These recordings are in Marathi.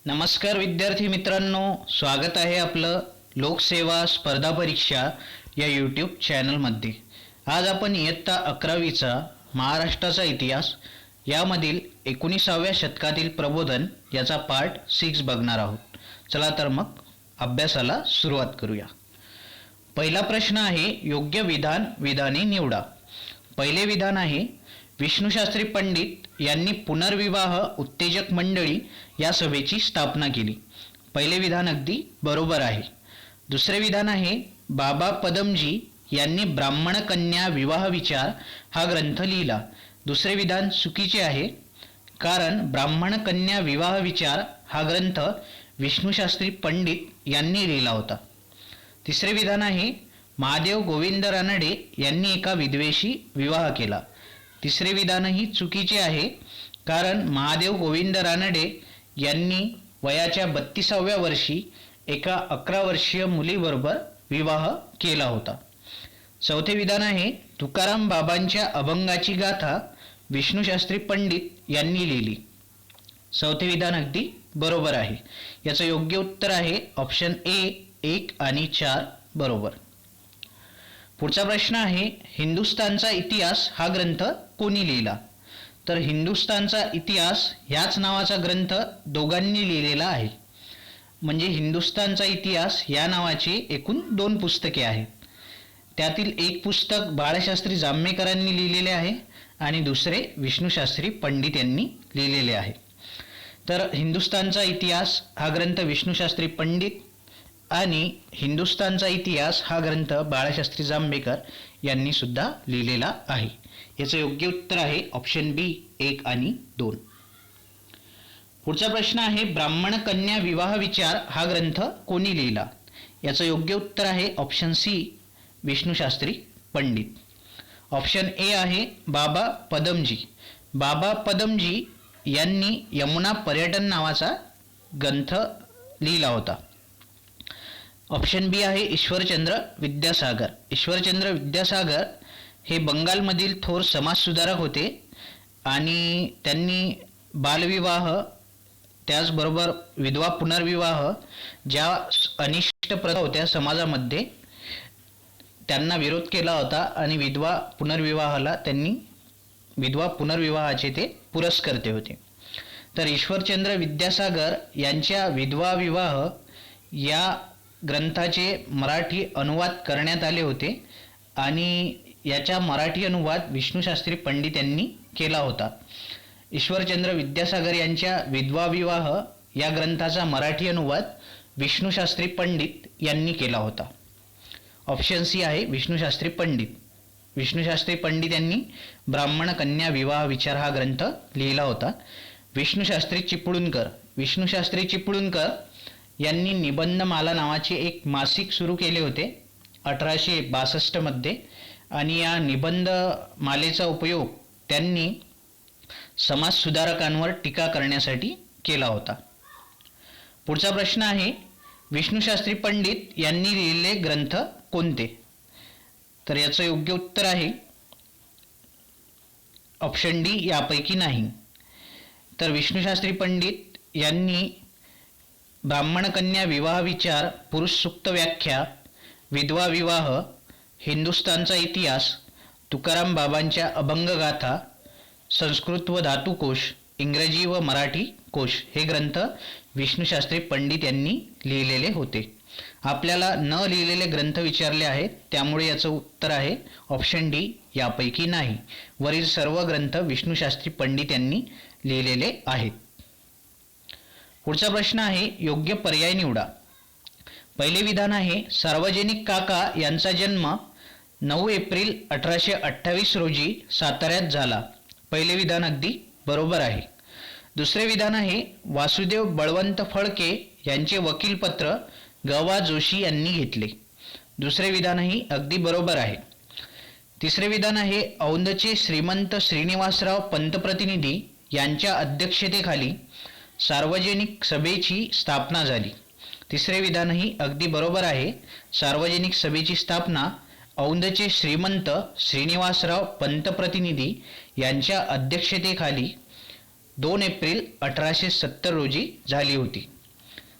नमस्कार विद्यार्थी मित्रांनो, स्वागत आहे आपलं लोकसेवा स्पर्धा परीक्षा या यूट्यूब चॅनलमध्ये। आज आपण इयत्ता 11वीचा महाराष्ट्राचा इतिहास यामधील 19व्या शतकातील प्रबोधन याचा पार्ट 6 बघणार आहोत। चला तर मग अभ्यासाला सुरुवात करूया। पहिला प्रश्न आहे, योग्य विधाने निवडा। पहिले विधान आहे, विष्णुशास्त्री पंडित यांनी पुनर्विवाह उत्तेजक मंडळी या सभेची स्थापना केली। पहिले विधान अगदी बरोबर आहे। दुसरे विधान आहे, बाबा पदमजी यांनी ब्राह्मण कन्या विवाह विचार हा ग्रंथ लिहिला। दुसरे विधान चुकीचे आहे, कारण ब्राह्मण कन्या विवाह विचार हा ग्रंथ विष्णुशास्त्री पंडित यांनी लिहिला होता। तिसरे विधान आहे, महादेव गोविंद रानडे यांनी एका विधवेशी विवाह केला। तिसरे विधानही चुकीचे आहे, कारण महादेव गोविंद रानडे यांनी वयाच्या 32व्या वर्षी एका 11 वर्षीय मुलीबरोबर विवाह केला होता। चौथे विधान आहे, तुकाराम बाबांच्या अभंगाची गाथा विष्णुशास्त्री पंडित यांनी लिहिली। चौथे विधान अगदी बरोबर आहे। याचं योग्य उत्तर आहे ऑप्शन ए 1 आणि 4 बरोबर। पुढचा प्रश्न आहे, हिंदुस्थानचा इतिहास हा ग्रंथ कोणी लिहिला? तर हिंदुस्थानचा इतिहास ह्याच नावाचा ग्रंथ दोघांनी लिहिलेला आहे। म्हणजे हिंदुस्थानचा इतिहास या नावाची एकूण 2 पुस्तके आहेत। त्यातील एक पुस्तक बाळशास्त्री जांभेकरांनी लिहिलेले आहे आणि दुसरे विष्णुशास्त्री पंडित यांनी लिहिलेले आहे। तर हिंदुस्थानचा इतिहास हा ग्रंथ विष्णुशास्त्री पंडित आणि हिंदुस्थानचा इतिहास हा ग्रंथ बाळशास्त्री जांभेकर यांनी सुद्धा लिहिलेला आहे। याचं योग्य उत्तर आहे ऑप्शन बी 1 आणि 2। पुढचा प्रश्न आहे, ब्राह्मण कन्या विवाह विचार हा ग्रंथ कोणी लिहिला? याचं योग्य उत्तर आहे option C Vishnushastri Pandit. Option A आहे बाबा पदमजी। बाबा पदमजी यांनी यमुना पर्यटन नावाचा ग्रंथ लिहिला होता। ऑप्शन बी आहे ईश्वरचंद्र विद्यासागर। ईश्वरचंद्र विद्यासागर हे बंगालमधील थोर समाजसुधारक होते आणि त्यांनी बालविवाह त्याचबरोबर विधवा पुनर्विवाह ज्या अनिष्ट प्रथा होत्या समाजामध्ये त्यांना विरोध केला होता आणि विधवा पुनर्विवाहाचे ते पुरस्कर्ते होते। तर ईश्वरचंद्र विद्यासागर यांच्या विधवा विवाह या ग्रंथाचे मराठी अनुवाद करण्यात आले होते आणि याचा मराठी अनुवाद विष्णुशास्त्री पंडित यांनी केला होता। ईश्वरचंद्र विद्यासागर यांच्या विधवा विवाह या ग्रंथाचा मराठी अनुवाद विष्णुशास्त्री पंडित यांनी केला होता। ऑप्शन सी आहे विष्णुशास्त्री पंडित। विष्णुशास्त्री पंडित यांनी ब्राह्मण कन्या विवाह विचार हा ग्रंथ लिहिला होता। विष्णुशास्त्री चिपळूणकर यांनी निबंधमाला नावाचे एक मासिक सुरू केले होते 1862 मध्ये आणि या निबंधमालेचा उपयोग त्यांनी समाजसुधारकांवर टीका करण्यासाठी केला होता। पुढचा प्रश्न आहे, विष्णुशास्त्री पंडित यांनी लिहिलेले ग्रंथ कोणते? तर याचं योग्य उत्तर आहे ऑप्शन डी यापैकी नाही। तर विष्णुशास्त्री पंडित यांनी ब्राह्मण कन्या विवाह विचार, पुरुष सुक्त व्याख्या, विधवा विवाह, हिंदुस्थानचा इतिहास, तुकाराम बाबांच्या अभंगगाथा, संस्कृत व धातुकोश, इंग्रजी व मराठी कोश हे ग्रंथ विष्णुशास्त्री पंडित यांनी लिहिलेले होते। आपल्याला न लिहिलेले ग्रंथ विचारले आहेत, त्यामुळे याचं उत्तर आहे ऑप्शन डी यापैकी नाही। वरील सर्व ग्रंथ विष्णुशास्त्री पंडित यांनी लिहिलेले आहेत। पुढचा प्रश्न आहे, योग्य पर्याय निवडा। पहिले विधान आहे, सार्वजनिक काका यांचा जन्म 9 एप्रिल 1828 रोजी साताऱ्यात झाला। पहिले विधान अगदी बरोबर आहे। दुसरे विधान आहे, वासुदेव बळवंत फळके यांचे वकीलपत्र ग.वा. जोशी यांनी घेतले। दुसरे विधानही अगदी बरोबर आहे। तिसरे विधान आहे, औंधचे श्रीमंत श्रीनिवासराव पंतप्रतिनिधी यांच्या अध्यक्षतेखाली सार्वजनिक सभेची स्थापना झाली। तिसरे विधानही अगदी बरोबर आहे। सार्वजनिक सभेची स्थापना औंधचे श्रीमंत श्रीनिवासराव पंतप्रतिनिधी यांच्या अध्यक्षतेखाली 2 एप्रिल 1870 रोजी झाली होती।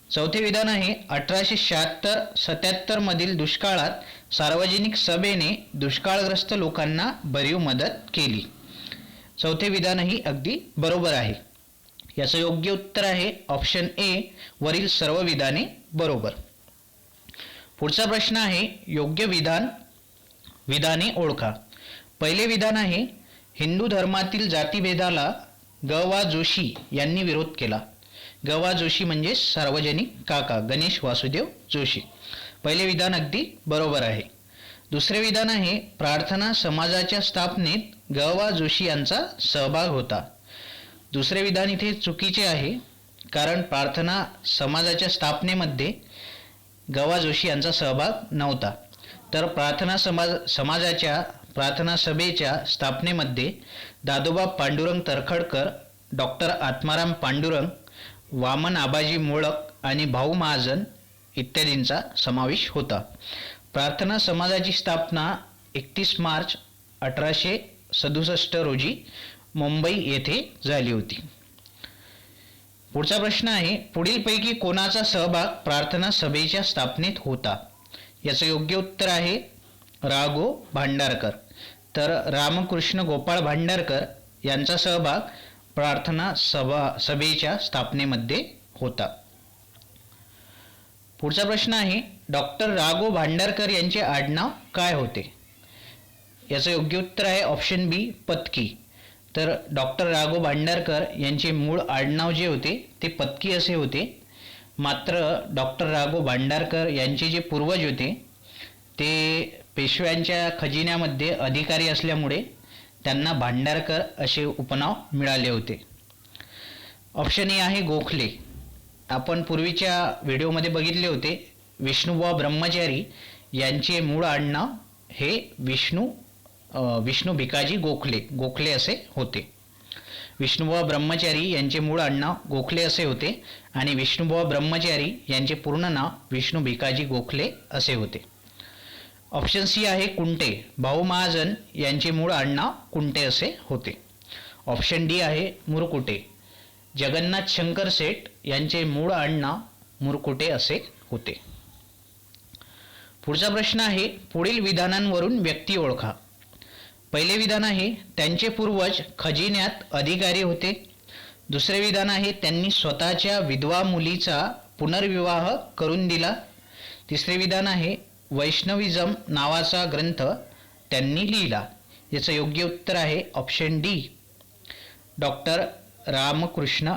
चौथे विधान आहे 1876-77 मधील दुष्काळात सार्वजनिक सभेने दुष्काळग्रस्त लोकांना भरीव मदत केली. चौथे विधानही अगदी बरोबर आहे. याचं योग्य उत्तर आहे ऑप्शन ए, वरील सर्व विधाने बरोबर. पुढचा प्रश्न आहे योग्य विधाने ओळखा. पहिले विधान आहे हिंदू धर्मातील जातीभेदाला ग वा जोशी यांनी विरोध केला. ग वा जोशी म्हणजे सार्वजनिक काका गणेश वासुदेव जोशी. पहिले विधान अगदी बरोबर आहे. दुसरे विधान आहे प्रार्थना समाजाच्या स्थापनेत ग वा जोशी यांचा सहभाग होता. दुसरे विधान इथे चुकीचे आहे, कारण प्रार्थना समाजाच्या स्थापनेमध्ये ग वा जोशी यांचा सहभाग नव्हता. तर समाजाच्या प्रार्थना सभेच्या स्थापनेमध्ये दादोबा पांडुरंग तरखडकर, डॉक्टर आत्माराम पांडुरंग, वामन आबाजी मोळक आणि भाऊ महाजन इत्यादींचा समावेश होता. प्रार्थना समाजाची स्थापना 31 मार्च 1867 रोजी मुंबई येथे झाली होती. पुढचा प्रश्न आहे पुढीलपैकी कोणाचा सहभाग प्रार्थना सभेच्या स्थापनेत होता. याचं योग्य उत्तर आहे राघो भांडारकर. तर रामकृष्ण गोपाळ भांडारकर यांचा सहभाग प्रार्थना सभेच्या स्थापनेमध्ये होता. पुढचा प्रश्न आहे डॉक्टर राघो भांडारकर यांचे आडनाव काय होते. याचं योग्य उत्तर आहे ऑप्शन बी, पत्की. तर डॉक्टर राघो भांडारकर यांचे मूळ आडनाव जे होते ते पत्की असे होते. मात्र डॉक्टर राघो भांडारकर यांचे जे पूर्वज होते ते पेशव्यांच्या खजिन्यामध्ये अधिकारी असल्यामुळे त्यांना भांडारकर असे उपनाव मिळाले होते. ऑप्शन ए आहे गोखले. आपण पूर्वीच्या व्हिडिओमध्ये बघितले होते विष्णुबुवा ब्रह्मचारी यांचे मूळ आडनाव हे विष्णू भिकाजी गोखले असे होते. विष्णुबुवा ब्रह्मचारी यांचे मूळ आडनाव गोखले असे होते आणि विष्णुबुवा ब्रह्मचारी यांचे पूर्ण नाव विष्णू भिकाजी गोखले असे होते. ऑप्शन सी आहे कुंटे. भाऊ महाजन यांचे मूळ आडनाव कुंटे असे होते. ऑप्शन डी आहे मुरकुटे. जगन्नाथ शंकर सेठ यांचे मूळ आडनाव मुरकुटे असे होते. पुढचा प्रश्न आहे पुढील विधानांवरून व्यक्ती ओळखा. पहिले विधान आहे त्यांचे पूर्वज खजिन्यात अधिकारी होते. दुसरे विधान आहे त्यांनी स्वतःच्या विधवा मुलीचा पुनर्विवाह करून दिला. तिसरे विधान आहे वैष्णविझम नावाचा ग्रंथ त्यांनी लिहिला. याचं योग्य उत्तर आहे option D, doctor Ramkrishna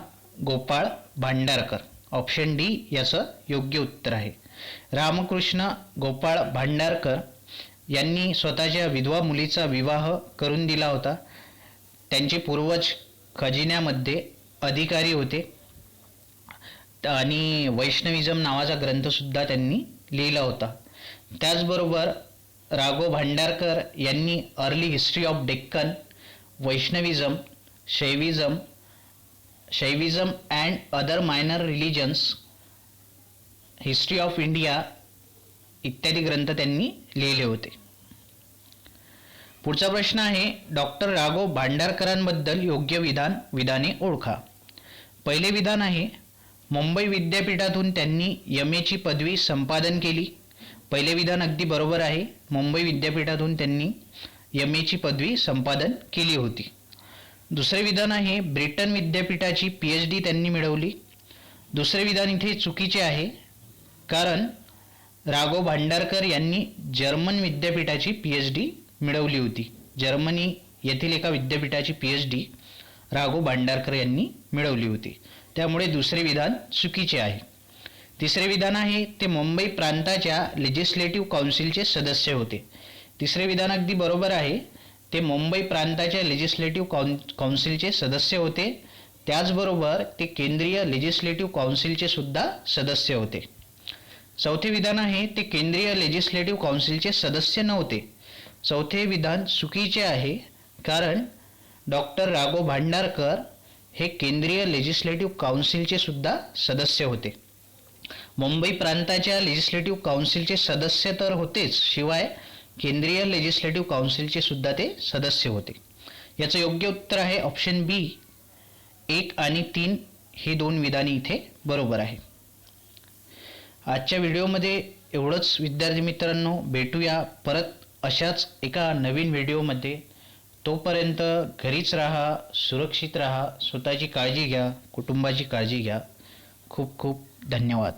Gopal Bhandarkar. Option D याचं योग्य उत्तर आहे. रामकृष्ण गोपाळ भांडारकर यांनी स्वतःच्या विधवा मुलीचा विवाह करून दिला होता. त्यांचे पूर्वज खजिन्यामध्ये अधिकारी होते आणि वैष्णविझम नावाचा ग्रंथसुद्धा त्यांनी लिहिला होता. त्याचबरोबर राघो भांडारकर यांनी early history of Deccan, Vaishnavism, Shaivism and other minor religions, history of India इत्यादी ग्रंथ त्यांनी लिहिले होते. पुढचा प्रश्न आहे डॉक्टर राघो भांडारकरांबद्दल योग्य विधाने ओळखा. पहिले विधान आहे मुंबई विद्यापीठातून त्यांनी MA ची पदवी संपादन केली. पहिले विधान अगदी बरोबर आहे. मुंबई विद्यापीठातून त्यांनी MA ची पदवी संपादन केली होती. दुसरे विधान आहे ब्रिटन विद्यापीठाची PhD त्यांनी मिळवली. दुसरे विधान इथे चुकीचे आहे, कारण राघो भांडारकर यांनी जर्मन विद्यापीठाची PhD मिळवली होती. जर्मनी येथील एका विद्यापीठाची PhD राघो भांडारकर यांनी मिळवली होती. त्यामुळे दुसरे विधान चुकीचे आहे. तिसरे विधान आहे ते मुंबई प्रांताच्या लेजिस्लेटिव्ह काउन्सिलचे सदस्य होते. तिसरे विधान अगदी बरोबर आहे. ते मुंबई प्रांताच्या लेजिस्लेटिव्ह काउन्सिलचे सदस्य होते. त्याचबरोबर ते केंद्रीय लेजिस्लेटिव्ह काउन्सिलचे सुद्धा सदस्य होते. चौथे विधान आहे ते केंद्रीय लेजिस्लेटिव्ह काउन्सिलचे सदस्य नव्हते. चौथे विधान चुकीचे आहे, कारण डॉक्टर राघो भांडारकर हे केंद्रीय लेजिस्लेटिव्ह काउन्सिलचे सुद्धा सदस्य होते. मुंबई प्रांताच्या लेजिस्लेटिव्ह काउन्सिलचे सदस्य तर होतेच, शिवाय केंद्रीय लेजिस्लेटिव्ह काउन्सिलचे सुद्धा ते सदस्य होते. याचं योग्य उत्तर आहे ऑप्शन बी. 1 आणि 3 हे दोन विधाने इथे बरोबर आहे. आजच्या व्हिडिओमध्ये एवढंच विद्यार्थी मित्रांनो. भेटूया परत अशाच एका नवीन व्हिडिओमध्ये. तोपर्यंत घरीच राहा, सुरक्षित राहा, स्वतःची काळजी घ्या, कुटुंबाची काळजी घ्या. खूप खूप धन्यवाद.